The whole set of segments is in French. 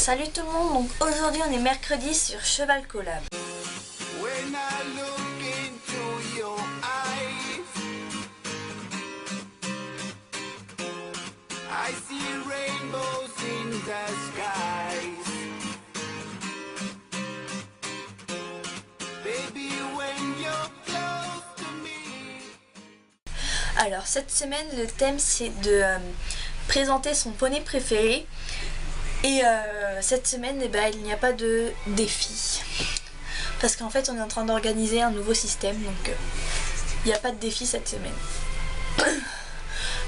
Salut tout le monde, donc aujourd'hui on est mercredi sur Cheval Collab. Alors cette semaine le thème c'est de présenter son poney préféré. Et cette semaine il n'y a pas de défi. Parce qu'en fait on est en train d'organiser un nouveau système, donc il n'y a pas de défi cette semaine.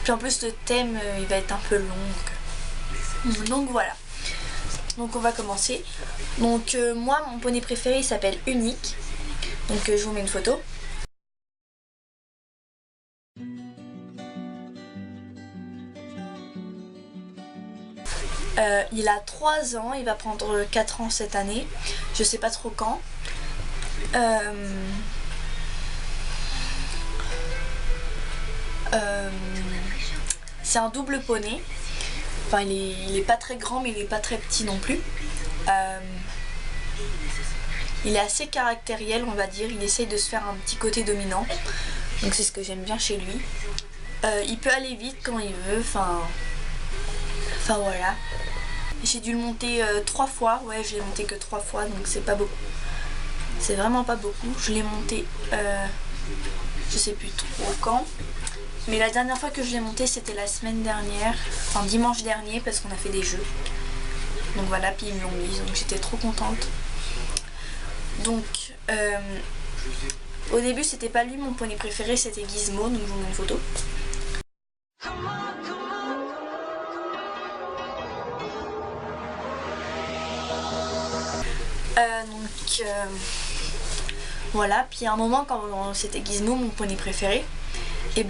Puis en plus le thème il va être un peu long. Donc voilà. Donc on va commencer. Donc moi mon poney préféré il s'appelle Unique. Donc je vous mets une photo. Il a 3 ans, il va prendre 4 ans cette année, je sais pas trop quand. C'est un double poney, enfin il est pas très grand mais il est pas très petit non plus. Il est assez caractériel on va dire, il essaye de se faire un petit côté dominant, donc c'est ce que j'aime bien chez lui. Il peut aller vite quand il veut, enfin voilà. J'ai dû le monter 3 fois, ouais je l'ai monté que 3 fois donc c'est pas beaucoup. C'est vraiment pas beaucoup, je l'ai monté je sais plus trop quand. Mais la dernière fois que je l'ai monté c'était la semaine dernière, enfin dimanche dernier parce qu'on a fait des jeux. Donc voilà, puis ils me l'ont mise, donc j'étais trop contente. Donc au début c'était pas lui mon poney préféré, c'était Gizmo, donc je vous mets une photo. Voilà, puis à un moment quand c'était Gizmo mon poney préféré, et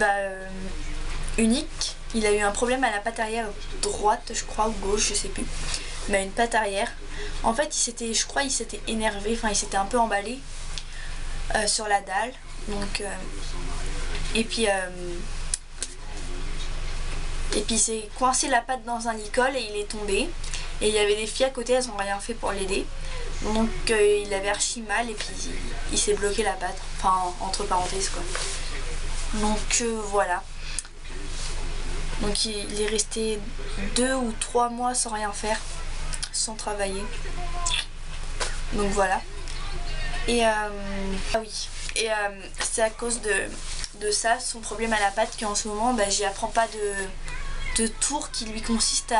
Unique, il a eu un problème à la patte arrière droite je crois, ou gauche, je sais plus, mais une patte arrière. En fait je crois il s'était énervé, enfin il s'était un peu emballé sur la dalle, donc et puis il s'est coincé la patte dans un licol et il est tombé. Et il y avait des filles à côté, elles n'ont rien fait pour l'aider. Donc il avait archi mal et puis il s'est bloqué la patte. Enfin, entre parenthèses quoi. Donc voilà. Donc il est resté 2 ou 3 mois sans rien faire. Sans travailler. Donc voilà. Et ah oui. Et c'est à cause de ça, son problème à la patte, qu'en ce moment j'y apprends pas de tour qui lui consiste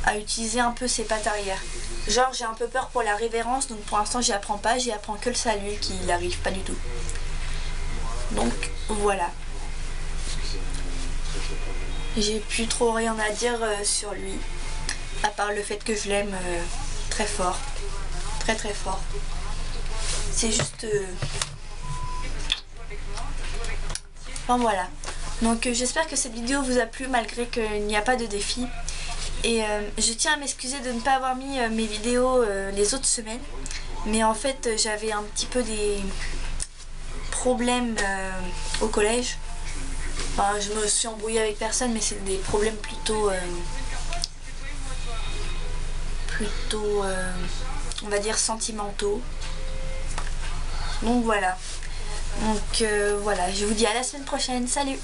à utiliser un peu ses pattes arrière. Genre j'ai un peu peur pour la révérence, donc pour l'instant j'y apprends pas, j'y apprends que le salut qui n'arrive pas du tout. Donc voilà. J'ai plus trop rien à dire sur lui, à part le fait que je l'aime très fort. Très très fort. C'est juste... Enfin voilà. Donc j'espère que cette vidéo vous a plu malgré qu'il n'y a pas de défi. Et je tiens à m'excuser de ne pas avoir mis mes vidéos les autres semaines. Mais en fait j'avais un petit peu des problèmes au collège. Enfin je me suis embrouillée avec personne mais c'est des problèmes plutôt on va dire sentimentaux. Donc voilà. Donc voilà, je vous dis à la semaine prochaine. Salut!